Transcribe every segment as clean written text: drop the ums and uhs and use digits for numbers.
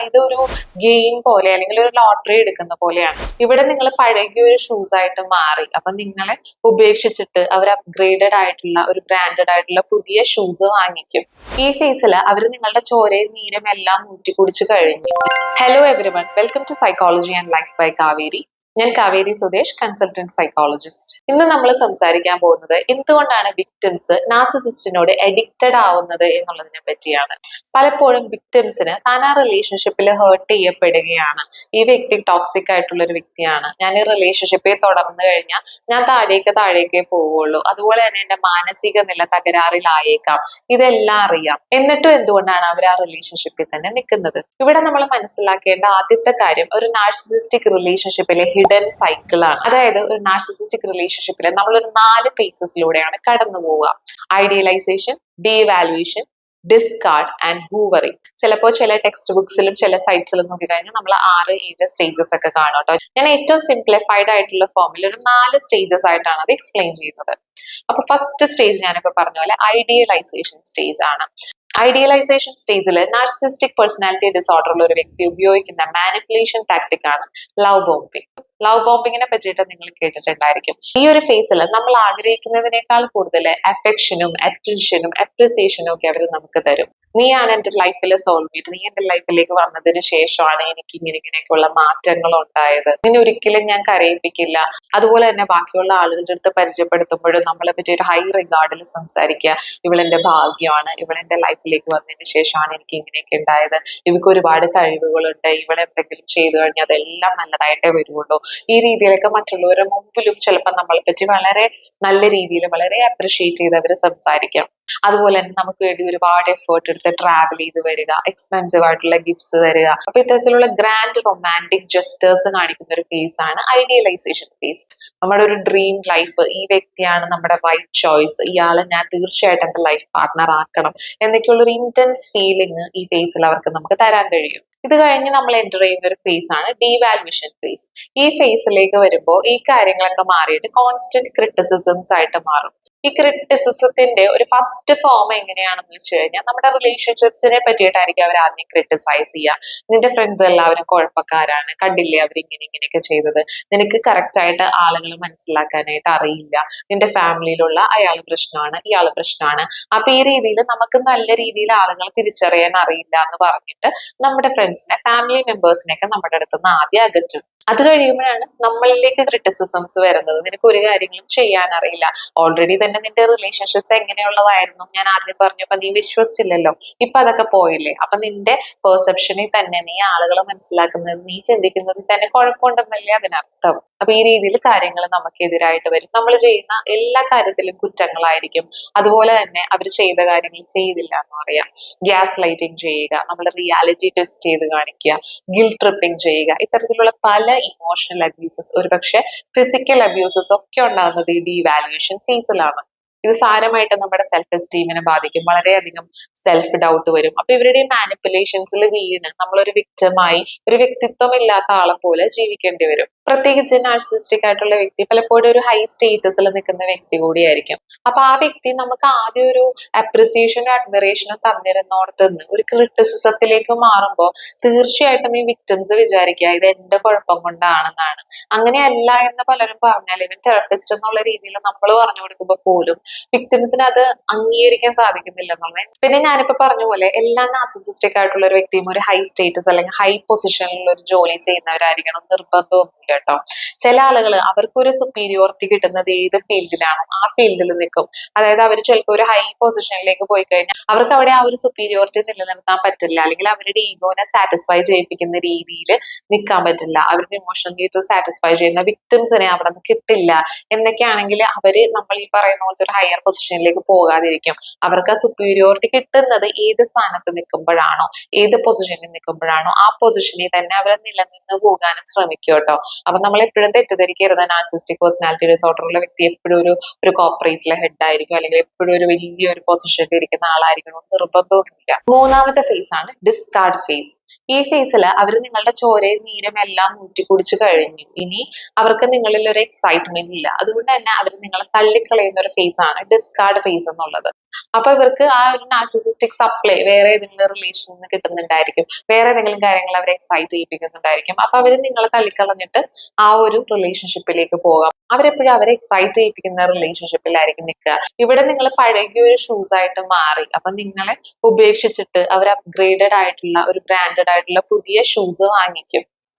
ഇതൊരു ഗെയിം പോലെ അല്ലെങ്കിൽ ഒരു ലോട്ടറി എടുക്കുന്ന പോലെയാണ്. ഇവിടെ നിങ്ങൾ പഴകിയ ഒരു ഷൂസ് ആയിട്ട് മാറി. അപ്പൊ നിങ്ങളെ ഉപേക്ഷിച്ചിട്ട് അവർ അപ്ഗ്രേഡഡ് ആയിട്ടുള്ള ഒരു ബ്രാൻഡഡ് ആയിട്ടുള്ള പുതിയ ഷൂസ് വാങ്ങിക്കും. ഈ ഫേസിൽ അവർ നിങ്ങളുടെ ചോരയും നീരും എല്ലാം ഊറ്റിക്കുടിച്ചു കഴിഞ്ഞു. Hello everyone, welcome to psychology and life by Kaveri. ഞാൻ കാവേരി സുദേശ്, കൺസൾട്ടന്റ് സൈക്കോളജിസ്റ്റ്. ഇന്ന് നമ്മൾ സംസാരിക്കാൻ പോകുന്നത് എന്തുകൊണ്ടാണ് വിക്ടിംസ് നാർസിസിസ്റ്റിനോട് അഡിക്റ്റഡ് ആവുന്നത് എന്നുള്ളതിനെ പറ്റിയാണ്. പലപ്പോഴും വിക്ടിംസിന് താൻ ആ റിലേഷൻഷിപ്പിൽ ഹേർട്ട് ചെയ്യപ്പെടുകയാണ്. ഈ വ്യക്തി ടോക്സിക് ആയിട്ടുള്ള ഒരു വ്യക്തിയാണ്, ഞാൻ ഈ റിലേഷൻഷിപ്പിൽ തുടർന്നു കഴിഞ്ഞാൽ ഞാൻ താഴേക്ക് പോവുള്ളൂ, അതുപോലെ തന്നെ എന്റെ മാനസിക നില തകരാറിലായേക്കാം, ഇതെല്ലാം അറിയാം. എന്നിട്ടും എന്തുകൊണ്ടാണ് അവർ ആ റിലേഷൻഷിപ്പിൽ തന്നെ നിൽക്കുന്നത്? ഇവിടെ നമ്മൾ മനസ്സിലാക്കേണ്ട ആദ്യത്തെ കാര്യം, ഒരു നാർസിസിസ്റ്റിക് റിലേഷൻഷിപ്പിലെ ഹിഡൻ സൈക്കിൾ ആണ്. അതായത് ഒരു നാർസിസിസ്റ്റിക് റിലേഷൻഷിപ്പിൽ നമ്മളൊരു 4 ഫേസസിലൂടെയാണ് കടന്നു പോവുക. Idealisation, devaluation, discard and hoovering. ചിലപ്പോൾ ചില ടെക്സ്റ്റ് ബുക്സിലും ചില സൈറ്റ്സിലും നോക്കിക്കഴിഞ്ഞാൽ നമ്മൾ 6-7 സ്റ്റേജസ് ഒക്കെ കാണും കേട്ടോ. ഞാൻ ഏറ്റവും സിംപ്ലിഫൈഡ് ആയിട്ടുള്ള ഫോമിൽ ഒരു 4 സ്റ്റേജസ് ആയിട്ടാണ് അത് എക്സ്പ്ലെയിൻ ചെയ്യുന്നത്. അപ്പൊ ഫസ്റ്റ് സ്റ്റേജ് ഞാനിപ്പോ പറഞ്ഞ പോലെ ഐഡിയലൈസേഷൻ സ്റ്റേജ് ആണ്. ഐഡിയലൈസേഷൻ സ്റ്റേജിൽ നാർസിസിസ്റ്റിക് പേഴ്സണാലിറ്റി ഡിസോർഡർ ഉള്ള ഒരു വ്യക്തി ഉപയോഗിക്കുന്ന മാനിപ്പുലേഷൻ ടാക്ടിക് ആണ് ലവ് ബോംബിംഗ്. ലവ് ബോംബിങ്ങിനെ പറ്റിയിട്ട് നിങ്ങൾ കേട്ടിട്ടുണ്ടായിരിക്കും. ഈ ഒരു ഫേസിൽ നമ്മൾ ആഗ്രഹിക്കുന്നതിനേക്കാൾ കൂടുതൽ അഫെക്ഷനും അറ്റൻഷനും അപ്രിസിയേഷനും ഒക്കെ അവർ നമുക്ക് തരും. നീയാണ് എൻ്റെ ലൈഫിലെ സോൾമേറ്റ്, നീ എൻ്റെ ലൈഫിലേക്ക് വന്നതിന് ശേഷമാണ് എനിക്ക് ഇങ്ങനെയൊക്കെയുള്ള മാറ്റങ്ങൾ ഉണ്ടായത്, നിന്നെ ഒരിക്കലും ഞാൻ കരയിപ്പിക്കില്ല. അതുപോലെ തന്നെ ബാക്കിയുള്ള ആളുകളുടെ അടുത്ത് പരിചയപ്പെടുത്തുമ്പോഴും നമ്മളെ പറ്റി ഒരു ഹൈ റിഗാർഡിൽ സംസാരിക്കുക. ഇവളെന്റെ ഭാഗ്യമാണ്, ഇവളെന്റെ ലൈഫിലേക്ക് വന്നതിന് ശേഷമാണ് എനിക്ക് ഇങ്ങനെയൊക്കെ ഉണ്ടായത്, ഇവക്ക് ഒരുപാട് കഴിവുകളുണ്ട്, ഇവളെന്തെങ്കിലും ചെയ്തു കഴിഞ്ഞാൽ അതെല്ലാം നല്ലതായിട്ടേ വരുള്ളൂ. ഈ രീതിയിലൊക്കെ മറ്റുള്ളവരുടെ മുമ്പിലും ചിലപ്പോൾ നമ്മളെ പറ്റി വളരെ നല്ല രീതിയിൽ വളരെ അപ്രിഷിയേറ്റ് ചെയ്ത് അവർ സംസാരിക്കാം. അതുപോലെ തന്നെ നമുക്ക് വേണ്ടി ഒരുപാട് എഫേർട്ട് എടുത്ത് ട്രാവൽ ചെയ്ത് വരിക, എക്സ്പെൻസീവ് ആയിട്ടുള്ള ഗിഫ്റ്റ്സ് തരിക. അപ്പൊ ഇത്തരത്തിലുള്ള ഗ്രാൻഡ് റൊമാൻറ്റിക് ജസ്റ്റേഴ്സ് കാണിക്കുന്ന ഒരു ഫേസ് ആണ് ഐഡിയലൈസേഷൻ ഫേസ്. നമ്മുടെ ഒരു ഡ്രീം ലൈഫ്, ഈ വ്യക്തിയാണ് നമ്മുടെ റൈറ്റ് ചോയ്സ്, ഇയാളെ ഞാൻ തീർച്ചയായിട്ടും എന്റെ ലൈഫ് പാർട്ട്ണർ ആക്കണം എന്നൊക്കെയുള്ള ഒരു ഇന്റൻസ് ഫീലിംഗ് ഈ ഫേസിൽ അവർക്ക് നമുക്ക് തരാൻ കഴിയും. ഇത് കഴിഞ്ഞ് നമ്മൾ എൻ്റർ ചെയ്യുന്ന ഒരു ഫേസ് ആണ് ഡീവാലുവേഷൻ ഫേസ്. ഈ ഫേസിലേക്ക് വരുമ്പോൾ ഈ കാര്യങ്ങളൊക്കെ മാറിയിട്ട് കോൺസ്റ്റന്റ് ക്രിറ്റിസിസംസ് ആയിട്ട് മാറും. ഈ ക്രിറ്റിസിസത്തിന്റെ ഒരു ഫസ്റ്റ് ഫോം എങ്ങനെയാണെന്ന് വെച്ച് കഴിഞ്ഞാൽ നമ്മുടെ റിലേഷൻഷിപ്സിനെ പറ്റിയിട്ടായിരിക്കും അവർ ആദ്യം ക്രിട്ടിസൈസ് ചെയ്യുക. നിന്റെ ഫ്രണ്ട്സ് എല്ലാവരും കുഴപ്പക്കാരാണ്, കണ്ടില്ലേ അവർ ഇങ്ങനെയൊക്കെ ചെയ്തത്, നിനക്ക് കറക്റ്റ് ആയിട്ട് ആളുകൾ മനസ്സിലാക്കാനായിട്ട് അറിയില്ല, നിന്റെ ഫാമിലിയിലുള്ള അയാൾ പ്രശ്നമാണ്, ഇയാൾ പ്രശ്നമാണ്. അപ്പൊ ഈ രീതിയിൽ നമുക്ക് നല്ല രീതിയിൽ ആളുകളെ തിരിച്ചറിയാൻ അറിയില്ല എന്ന് പറഞ്ഞിട്ട് നമ്മുടെ ഫ്രണ്ട്സിനെ, ഫാമിലി മെമ്പേഴ്സിനെയൊക്കെ നമ്മുടെ അടുത്ത് നിന്ന് ആദ്യം അകറ്റും. അത് കഴിയുമ്പോഴാണ് നമ്മളിലേക്ക് ക്രിറ്റിസിസംസ് വരുന്നത്. നിനക്ക് ഒരു കാര്യങ്ങളും ചെയ്യാൻ അറിയില്ല, ഓൾറെഡി തന്നെ നിന്റെ റിലേഷൻഷിപ്സ് എങ്ങനെയുള്ളതായിരുന്നു ഞാൻ ആദ്യം പറഞ്ഞപ്പോ നീ വിശ്വസിച്ചില്ലല്ലോ, ഇപ്പൊ അതൊക്കെ പോയില്ലേ, അപ്പൊ നിന്റെ പെർസെപ്ഷനിൽ തന്നെ നീ ആളുകളെ മനസ്സിലാക്കുന്നത്, നീ ചിന്തിക്കുന്നതിൽ തന്നെ കുഴപ്പമുണ്ടെന്നല്ലേ അതിനർത്ഥം. അപ്പൊ ഈ രീതിയിൽ കാര്യങ്ങൾ നമുക്കെതിരായിട്ട് വരും. നമ്മൾ ചെയ്യുന്ന എല്ലാ കാര്യത്തിലും കുറ്റങ്ങളായിരിക്കും. അതുപോലെ തന്നെ അവർ ചെയ്ത കാര്യങ്ങൾ ചെയ്തില്ല എന്ന് പറയാം. ഗ്യാസ് ലൈറ്റിംഗ് ചെയ്യുക, നമ്മൾ റിയാലിറ്റി ടെസ്റ്റ് ചെയ്ത് കാണിക്കുക, ഗിൽറ്റ് ട്രിപ്പിംഗ് ചെയ്യുക. ഇത്തരത്തിലുള്ള പല ഇമോഷണൽ അബ്യൂസസ്, ഒരുപക്ഷെ ഫിസിക്കൽ അബ്യൂസസ് ഒക്കെ ഉണ്ടാകുന്നത് ഈ ഡീവാലുവേഷൻ ഫേസിലാണ്. ഇത് സാരമായിട്ട് നമ്മുടെ സെൽഫ് എസ്റ്റീമിനെ ബാധിക്കും, വളരെയധികം സെൽഫ് ഡൗട്ട് വരും. അപ്പൊ ഇവരുടെ മാനിപ്പുലേഷൻസിൽ വീണ് നമ്മളൊരു വിക്ടിമായി, ഒരു വ്യക്തിത്വം ഇല്ലാത്ത ആളെ പോലെ ജീവിക്കേണ്ടി വരും. പ്രത്യേകിച്ച് നാർസിസിസ്റ്റിക് ആയിട്ടുള്ള വ്യക്തി പലപ്പോഴും ഒരു ഹൈ സ്റ്റേറ്റസിൽ നിൽക്കുന്ന വ്യക്തി കൂടിയായിരിക്കും. അപ്പൊ ആ വ്യക്തി നമുക്ക് ആദ്യം ഒരു അപ്രിസിയേഷനോ അഡ്മിറേഷനോ തന്നിരുന്നോടത്ത് നിന്ന് ഒരു ക്രിറ്റിസിസത്തിലേക്ക് മാറുമ്പോൾ തീർച്ചയായിട്ടും ഈ വിക്ടിംസ് വിചാരിക്കുക ഇത് എന്റെ കുഴപ്പം കൊണ്ടാണെന്നാണ്. അങ്ങനെയല്ല എന്ന് പലരും പറഞ്ഞാൽ, ഇവൻ തെറപ്പിസ്റ്റ് എന്നുള്ള രീതിയിൽ നമ്മൾ പറഞ്ഞു കൊടുക്കുമ്പോൾ പോലും വിക്ടിംസിന് അത് അംഗീകരിക്കാൻ സാധിക്കുന്നില്ല എന്നുള്ളത്. പിന്നെ ഞാനിപ്പോ പറഞ്ഞ പോലെ എല്ലാ നാർസിസിസ്റ്റിക് ആയിട്ടുള്ള ഒരു വ്യക്തിയും ഒരു ഹൈ സ്റ്റേറ്റസ് അല്ലെങ്കിൽ ഹൈ പൊസിഷനിലുള്ള ഒരു ജോലി ചെയ്യുന്നവരായിരിക്കണം നിർബന്ധമൊന്നുമില്ല കേട്ടോ. ചില ആളുകൾ അവർക്കൊരു സുപ്പീരിയോറിറ്റി കിട്ടുന്നത് ഏത് ഫീൽഡിലാണോ ആ ഫീൽഡിൽ നിൽക്കും. അതായത് അവർ ചിലപ്പോൾ ഒരു ഹൈ പൊസിഷനിലേക്ക് പോയി കഴിഞ്ഞാൽ അവർക്ക് അവിടെ ആ ഒരു സുപ്പീരിയോറിറ്റി നിലനിർത്താൻ പറ്റില്ല, അല്ലെങ്കിൽ അവരുടെ ഈഗോനെ സാറ്റിസ്ഫൈ ചെയ്യിപ്പിക്കുന്ന രീതിയിൽ നിൽക്കാൻ പറ്റില്ല, അവരുടെ ഇമോഷണൽ നീഡ്സ് സാറ്റിസ്ഫൈ ചെയ്യുന്ന വിക്ടിംസിനെ അവിടെ നിന്ന് കിട്ടില്ല എന്നൊക്കെയാണെങ്കിൽ അവര് നമ്മൾ ഈ പറയുന്ന പോലത്തെ ഒരു ഹയർ പൊസിഷനിലേക്ക് പോകാതിരിക്കും. അവർക്ക് ആ സുപ്പീരിയോറിറ്റി കിട്ടുന്നത് ഏത് സ്ഥാനത്ത് നിൽക്കുമ്പോഴാണോ, ഏത് പൊസിഷനിൽ നിൽക്കുമ്പോഴാണോ ആ പൊസിഷനിൽ തന്നെ അവർ നിലനിന്ന് പോകാനും ശ്രമിക്കും കേട്ടോ. അപ്പൊ നമ്മൾ എപ്പോഴും തെറ്റിദ്ധരിക്കരുത്, നാർസിസ്റ്റിക് പേഴ്സണാലിറ്റി ഡിസോർഡർ ഉള്ള വ്യക്തി എപ്പോഴും ഒരു കോർപ്പറേറ്റിലെ ഹെഡ് ആയിരിക്കും, അല്ലെങ്കിൽ എപ്പോഴും ഒരു വലിയൊരു പൊസിഷനിൽ ഇരിക്കുന്ന ആളായിരിക്കണം നിർബന്ധമൊന്നുമില്ല. മൂന്നാമത്തെ ഫേസ് ആണ് ഡിസ്കാർഡ് ഫേസ്. ഈ ഫേസിൽ അവർ നിങ്ങളുടെ ചോരയും നീരും എല്ലാം ഊറ്റിക്കുടിച്ചു കഴിഞ്ഞു. ഇനി അവർക്ക് നിങ്ങളിൽ ഒരു എക്സൈറ്റ്മെന്റ് ഇല്ല, അതുകൊണ്ട് തന്നെ അവർ നിങ്ങളെ തള്ളിക്കളയുന്ന ഒരു ഫേസ് ആണ് ഡിസ്കാർഡ് ഫേസ് എന്നുള്ളത്. അപ്പൊ ഇവർക്ക് ആ ഒരു നാർസിസിസ്റ്റിക് സപ്ലൈ വേറെ ഏതെങ്കിലും റിലേഷനിൽ നിന്ന് കിട്ടുന്നുണ്ടായിരിക്കും, വേറെ ഏതെങ്കിലും കാര്യങ്ങൾ അവരെ എക്സൈറ്റ് ചെയ്യിപ്പിക്കുന്നുണ്ടായിരിക്കും. അപ്പൊ അവര് നിങ്ങളെ തള്ളിക്കളഞ്ഞിട്ട് ആ ഒരു റിലേഷൻഷിപ്പിലേക്ക് പോകാം. അവരെപ്പോഴും അവരെ എക്സൈറ്റ് ചെയ്യിപ്പിക്കുന്ന റിലേഷൻഷിപ്പിലായിരിക്കും നിൽക്കുക. ഇവിടെ നിങ്ങൾ പഴകിയ ഒരു ഷൂസ് ആയിട്ട് മാറി, അപ്പൊ നിങ്ങളെ ഉപേക്ഷിച്ചിട്ട് അവർ അപ്ഗ്രേഡഡ് ആയിട്ടുള്ള ഒരു ബ്രാൻഡഡ് ആയിട്ടുള്ള പുതിയ ഷൂസ് വാങ്ങിക്കും.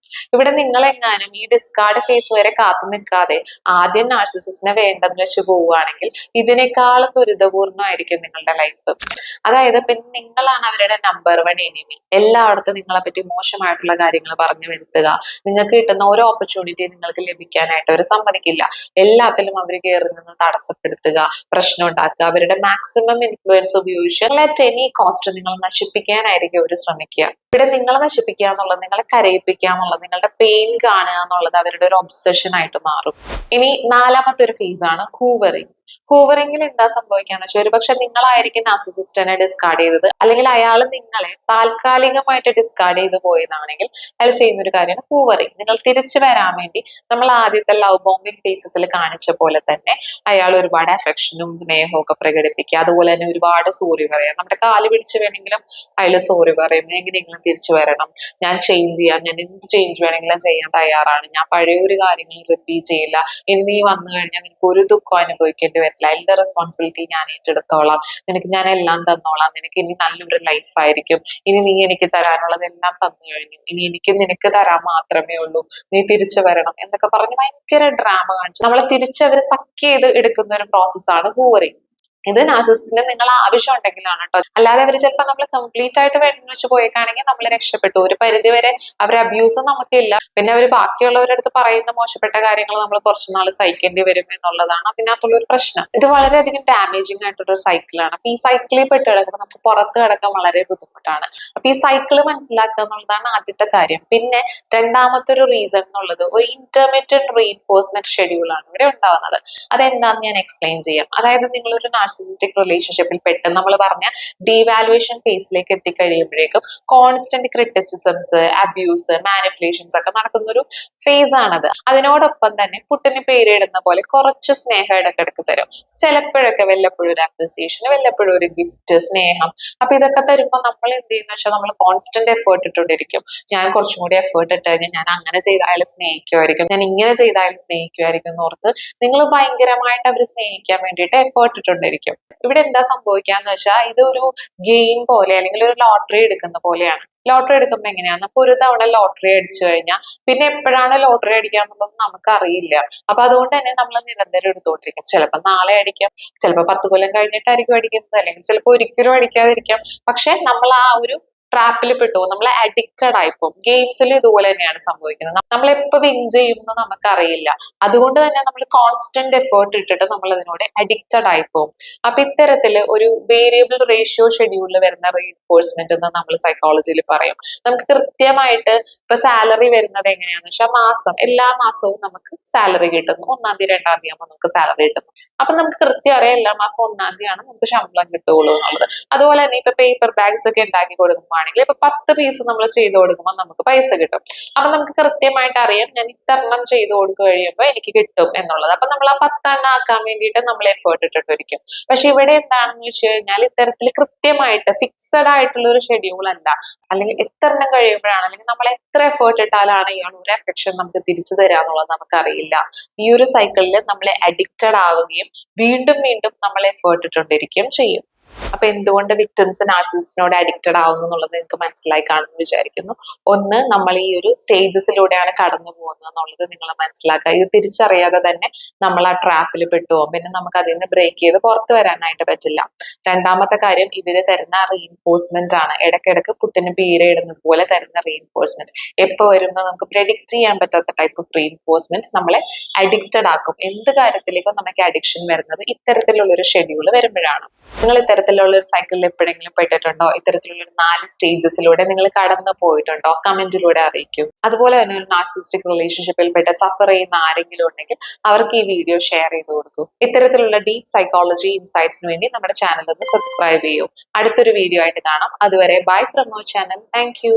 ഇവിടെ നിങ്ങളെങ്ങാനും ഈ ഡിസ്കാർഡ് ഫേസ് വരെ കാത്തു നിൽക്കാതെ ആദ്യം നാർസിസിസ്റ്റിനെ വേണ്ടെന്ന് വെച്ച് പോവുകയാണെങ്കിൽ ഇതിനേക്കാളും ദുരിതപൂർണ്ണമായിരിക്കും നിങ്ങളുടെ ലൈഫ്. അതായത് പിന്നെ നിങ്ങളാണ് അവരുടെ നമ്പർ വൺ എനിമി. എല്ലായിടത്തും നിങ്ങളെ പറ്റി മോശമായിട്ടുള്ള കാര്യങ്ങൾ പറഞ്ഞു വരുത്തുക. നിങ്ങൾക്ക് കിട്ടുന്ന ഓരോ ഓപ്പർച്യൂണിറ്റി നിങ്ങൾക്ക് ലഭിക്കാനായിട്ട് അവർ സമ്മതിക്കില്ല. എല്ലാത്തിലും അവർ കയറി നിന്ന് തടസ്സപ്പെടുത്തുക, പ്രശ്നം ഉണ്ടാക്കുക, അവരുടെ മാക്സിമം ഇൻഫ്ലുവൻസ് ഉപയോഗിച്ച് അറ്റ് എനി കോസ്റ്റ് നിങ്ങൾ നശിപ്പിക്കാനായിരിക്കും അവർ ശ്രമിക്കുക. ഇവിടെ നിങ്ങളെ നശിപ്പിക്കുക എന്നുള്ളത്, നിങ്ങളെ കരയിപ്പിക്കുക എന്നുള്ളത്, നിങ്ങളുടെ പെയിൻ കാണുക എന്നുള്ളത് അവരുടെ ഒരു ഒബ്സഷൻ ആയിട്ട് മാറും. ഇനി നാലാമത്തെ ഒരു ഫേസ് ആണ് ഹൂവറിങ്. ഹൂവറിങ്ങിൽ എന്താ സംഭവിക്കാന്ന് വെച്ചാൽ ഒരുപക്ഷെ നിങ്ങളായിരിക്കും നാർസിസിസ്റ്റിനെ ഡിസ്കാർഡ് ചെയ്തത്, അല്ലെങ്കിൽ അയാൾ നിങ്ങളെ താൽക്കാലികമായിട്ട് ഡിസ്കാർഡ് ചെയ്ത് പോയതാണെങ്കിൽ അയാൾ ചെയ്യുന്ന ഒരു കാര്യമാണ് ഹൂവറിങ്. നിങ്ങൾ തിരിച്ചു വരാൻ വേണ്ടി നമ്മൾ ആദ്യത്തെ ലവ് ബോംബിംഗ് ഫേസസിൽ കാണിച്ച പോലെ തന്നെ അയാൾ ഒരുപാട് അഫെക്ഷനും സ്നേഹവും ഒക്കെ പ്രകടിപ്പിക്കുക. അതുപോലെ തന്നെ ഒരുപാട് സോറി പറയാം. നമ്മുടെ കാല് പിടിച്ച് വേണമെങ്കിലും അയാൾ സോറി പറയും, എങ്ങനെയെങ്കിലും തിരിച്ചു വരണം, ഞാൻ ചേഞ്ച് ചെയ്യാം, ഞാൻ എന്ത് ചേഞ്ച് വേണമെങ്കിലും ചെയ്യാൻ തയ്യാറാണ്, ഞാൻ പഴയ ഒരു കാര്യങ്ങൾ റിപ്പീറ്റ് ചെയ്യില്ല, ഇനി നീ വന്നു കഴിഞ്ഞാൽ നിനക്ക് ഒരു ദുഃഖം അനുഭവിക്കേണ്ടി വരില്ല, എല്ലാ റെസ്പോൺസിബിലിറ്റി ഞാൻ ഏറ്റെടുത്തോളാം, നിനക്ക് ഞാൻ എല്ലാം തന്നോളാം, നിനക്ക് ഇനി നല്ലൊരു ലൈഫ് ആയിരിക്കും, ഇനി നീ എനിക്ക് തരാനുള്ളതെല്ലാം തന്നു കഴിഞ്ഞു, ഇനി എനിക്ക് നിനക്ക് തരാൻ മാത്രമേ ഉള്ളൂ, നീ തിരിച്ചു വരണം എന്നൊക്കെ പറഞ്ഞ് ഭയങ്കര ഡ്രാമ കാണിച്ചു നമ്മളെ തിരിച്ചവര് സക്ക് ചെയ്ത് എടുക്കുന്ന ഒരു പ്രോസസ്സാണ് ഹൂവറിങ്. ഇത് നാർസിസിസ്റ്റിന് നിങ്ങൾ ആവശ്യം ഉണ്ടെങ്കിലാണ് കേട്ടോ. അല്ലാതെ അവർ ചിലപ്പോൾ നമ്മൾ കംപ്ലീറ്റ് ആയിട്ട് വേണ്ടെന്ന് വെച്ച് പോയേക്കാണെങ്കിൽ നമ്മൾ രക്ഷപ്പെട്ടു. ഒരു പരിധി വരെ അവരെ അബ്യൂസ് നമുക്കില്ല, പിന്നെ അവർ ബാക്കിയുള്ളവരുടെ അടുത്ത് പറയുന്ന മോശപ്പെട്ട കാര്യങ്ങൾ നമ്മൾ കുറച്ചുനാൾ സഹിക്കേണ്ടി വരും എന്നുള്ളതാണ് അതിനകത്തുള്ള ഒരു പ്രശ്നം. ഇത് വളരെയധികം ഡാമേജിങ് ആയിട്ടുള്ള ഒരു സൈക്കിളാണ്. അപ്പൊ ഈ സൈക്കിളിൽ പെട്ട് കിടക്കുമ്പോൾ നമുക്ക് പുറത്ത് കിടക്കാൻ വളരെ ബുദ്ധിമുട്ടാണ്. അപ്പൊ ഈ സൈക്കിള് മനസ്സിലാക്കുക എന്നുള്ളതാണ് ആദ്യത്തെ കാര്യം. പിന്നെ രണ്ടാമത്തെ ഒരു റീസൺ എന്നുള്ളത് ഒരു ഇന്റർമീഡിയറ്റ് റീഇൻഫോഴ്സ്മെന്റ് ഷെഡ്യൂൾ ആണ് ഇവിടെ ഉണ്ടാവുന്നത്. അതെന്താന്ന് ഞാൻ എക്സ്പ്ലെയിൻ ചെയ്യാം. അതായത് നിങ്ങൾ ഒരു നാർസിസിസ്റ്റിക് റിലേഷൻഷിപ്പിൽ പെട്ട് നമ്മൾ പറഞ്ഞ ഡീവാലുവേഷൻ ഫേസിലേക്ക് എത്തിക്കഴിയുമ്പോഴേക്കും കോൺസ്റ്റന്റ് ക്രിറ്റിസിസംസ്, അബ്യൂസ്, മാനിപ്പുലേഷൻസ് ഒക്കെ നടക്കുന്ന ഒരു ഫേസ് ആണത്. അതിനോടൊപ്പം തന്നെ പുട്ടിന് പേരിടുന്ന പോലെ കുറച്ച് സ്നേഹം ഇടക്കിടക്ക് തരും. ചിലപ്പോഴൊക്കെ വല്ലപ്പോഴും ഒരു അപ്രിസിയേഷൻ, വല്ലപ്പോഴും ഒരു ഗിഫ്റ്റ്, സ്നേഹം. അപ്പൊ ഇതൊക്കെ തരുമ്പോൾ നമ്മൾ എന്ത് ചെയ്യുന്ന വെച്ചാൽ നമ്മൾ കോൺസ്റ്റന്റ് എഫേർട്ട് ഇട്ടുകൊണ്ടിരിക്കും. ഞാൻ കുറച്ചും കൂടി എഫേർട്ട് ഇട്ട് കഴിഞ്ഞാൽ ഞാൻ അങ്ങനെ ചെയ്ത അയാൾ സ്നേഹിക്കുമായിരിക്കും, ഞാൻ ഇങ്ങനെ ചെയ്ത അയാൾ സ്നേഹിക്കുമായിരിക്കും എന്നോർത്ത് നിങ്ങൾ ഭയങ്കരമായിട്ട് അവർ സ്നേഹിക്കാൻ വേണ്ടിയിട്ട് എഫേർട്ട് ഇട്ടുകൊണ്ടിരിക്കും. ഇവിടെ എന്താ സംഭവിക്കാന്ന് വെച്ചാൽ ഇതൊരു ഗെയിം പോലെ അല്ലെങ്കിൽ ഒരു ലോട്ടറി എടുക്കുന്ന പോലെയാണ്. ലോട്ടറി എടുക്കുമ്പോൾ എങ്ങനെയാണ്, അപ്പൊ ഒരു തവണ ലോട്ടറി അടിച്ചു കഴിഞ്ഞാൽ പിന്നെ എപ്പോഴാണ് ലോട്ടറി അടിക്കാന്നുള്ളത് നമുക്ക് അറിയില്ല. അപ്പൊ അതുകൊണ്ട് തന്നെ നമ്മൾ നിരന്തരം എടുത്തുകൊണ്ടിരിക്കും. ചിലപ്പോൾ നാളെ അടിക്കാം, ചിലപ്പോൾ 10 കൊല്ലം കഴിഞ്ഞിട്ടായിരിക്കും അടിക്കുന്നത്, അല്ലെങ്കിൽ ചിലപ്പോൾ ഒരിക്കലും അടിക്കാതിരിക്കാം. പക്ഷെ നമ്മൾ ആ ഒരു ട്രാപ്പിൽ പെട്ടു, നമ്മൾ അഡിക്റ്റഡ് ആയിപ്പോകും. ഗെയിംസിൽ ഇതുപോലെ തന്നെയാണ് സംഭവിക്കുന്നത്. നമ്മൾ എപ്പോ വിൻ ചെയ്യുമെന്ന് നമുക്കറിയില്ല. അതുകൊണ്ട് തന്നെ നമ്മൾ കോൺസ്റ്റന്റ് എഫേർട്ട് ഇട്ടിട്ട് നമ്മൾ അതിനോട് അഡിക്റ്റഡ് ആയിപ്പോകും. അപ്പൊ ഇത്തരത്തില് ഒരു വേരിയബിൾ റേഷ്യോ ഷെഡ്യൂളിൽ വരുന്ന റീഇൻഫോഴ്സ്മെന്റ് എന്ന് നമ്മൾ സൈക്കോളജിയിൽ പറയും. നമുക്ക് കൃത്യമായിട്ട് ഇപ്പൊ സാലറി വരുന്നത് എങ്ങനെയാന്ന് വെച്ചാൽ എല്ലാ മാസവും നമുക്ക് സാലറി കിട്ടുന്നു. 1-ാം തീയതി 2-ാം തീയതി ആകുമ്പോൾ നമുക്ക് സാലറി കിട്ടുന്നു. അപ്പൊ നമുക്ക് കൃത്യം അറിയാം എല്ലാ മാസവും 1-ാം തീയതിയാണ് നമുക്ക് ശമ്പളം കിട്ടുകയുള്ളൂ എന്നുള്ളത്. അതുപോലെ തന്നെ ഇപ്പൊ പേപ്പർ ബാഗ്സ് ഒക്കെ ഉണ്ടാക്കി കൊടുക്കുമ്പോൾ ഇപ്പൊ 10 പീസ് നമ്മൾ ചെയ്തു കൊടുക്കുമ്പോൾ നമുക്ക് പൈസ കിട്ടും. അപ്പൊ നമുക്ക് കൃത്യമായിട്ട് അറിയാം ഞാൻ ഇത്രണ്ണം ചെയ്തു കൊടുക്കുക കഴിയുമ്പോൾ എനിക്ക് കിട്ടും എന്നുള്ളത്. അപ്പൊ നമ്മൾ ആ 10 എണ്ണം ആക്കാൻ വേണ്ടിയിട്ട് നമ്മൾ എഫേർട്ട് ഇട്ടിട്ടിരിക്കും. പക്ഷെ ഇവിടെ എന്താണെന്ന് വെച്ച് കഴിഞ്ഞാൽ ഇത്തരത്തിൽ കൃത്യമായിട്ട് ഫിക്സഡ് ആയിട്ടുള്ള ഒരു ഷെഡ്യൂൾ അല്ല. അല്ലെങ്കിൽ എത്ര എണ്ണം കഴിയുമ്പോഴാണ്, അല്ലെങ്കിൽ നമ്മൾ എത്ര എഫേർട്ട് ഇട്ടാലാണ് ഇയാൾ ഒരു അഫെക്ഷൻ നമുക്ക് തിരിച്ചു തരാന്നുള്ളത് നമുക്കറിയില്ല. ഈ ഒരു സൈക്കിളിൽ നമ്മൾ അഡിക്റ്റഡ് ആവുകയും വീണ്ടും വീണ്ടും നമ്മൾ എഫേർട്ട് ഇട്ടുകൊണ്ടിരിക്കുകയും ചെയ്യും. അപ്പൊ എന്തുകൊണ്ട് വിക്ടിംസ് നാർസിസിസ്റ്റിനോട് അഡിക്റ്റഡ് ആവുന്നു എന്നുള്ളത് നിങ്ങൾക്ക് മനസ്സിലായി കാണുമെന്ന് വിചാരിക്കുന്നു. ഒന്ന്, നമ്മൾ ഈ ഒരു സ്റ്റേജസിലൂടെയാണ് കടന്നു പോകുന്നത് എന്നുള്ളത് നിങ്ങൾ മനസ്സിലാക്കുക. ഇത് തിരിച്ചറിയാതെ തന്നെ നമ്മൾ ആ ട്രാപ്പിൽ പെട്ടുപോകും. പിന്നെ നമുക്ക് അതിൽ നിന്ന് ബ്രേക്ക് ചെയ്ത് പുറത്തു വരാനായിട്ട് പറ്റില്ല. രണ്ടാമത്തെ കാര്യം, ഇവര് തരുന്ന റീഇൻഫോഴ്സ്മെന്റ് ആണ്. ഇടയ്ക്കിടക്ക് പുട്ടിന് പീരയിടുന്നത് പോലെ തരുന്ന റീഇൻഫോഴ്സ്മെന്റ് എപ്പോ വരുന്ന നമുക്ക് പ്രെഡിക്റ്റ് ചെയ്യാൻ പറ്റാത്ത ടൈപ്പ് ഓഫ് റീഇൻഫോഴ്സ്മെന്റ് നമ്മളെ അഡിക്റ്റഡ് ആക്കും. എന്ത് കാര്യത്തിലേക്കും നമുക്ക് അഡിക്ഷൻ വരുന്നത് ഇത്തരത്തിലുള്ള ഒരു ഷെഡ്യൂൾ വരുമ്പോഴാണ്. നിങ്ങൾ ഇത്തരത്തിലുള്ള ഒരു സൈക്കിളിൽ എപ്പോഴെങ്കിലും പെട്ടിട്ടുണ്ടോ? ഇത്തരത്തിലുള്ള ഒരു 4 സ്റ്റേജസിലൂടെ നിങ്ങൾ കടന്നു പോയിട്ടുണ്ടോ? കമന്റിലൂടെ അറിയിക്കും. അതുപോലെ തന്നെ ഒരു നാർസിസ്റ്റിക് റിലേഷൻഷിപ്പിൽ പെട്ട് സഫർ ചെയ്യുന്ന ആരെങ്കിലും ഉണ്ടെങ്കിൽ അവർക്ക് ഈ വീഡിയോ ഷെയർ ചെയ്ത് കൊടുക്കും. ഇത്തരത്തിലുള്ള ഡീപ് സൈക്കോളജി ഇൻസൈറ്റ്സിന് വേണ്ടി നമ്മുടെ ചാനൽ ഒന്ന് സബ്സ്ക്രൈബ് ചെയ്യൂ. അടുത്തൊരു വീഡിയോ ആയിട്ട് കാണാം. അതുവരെ bye from our channel. Thank U.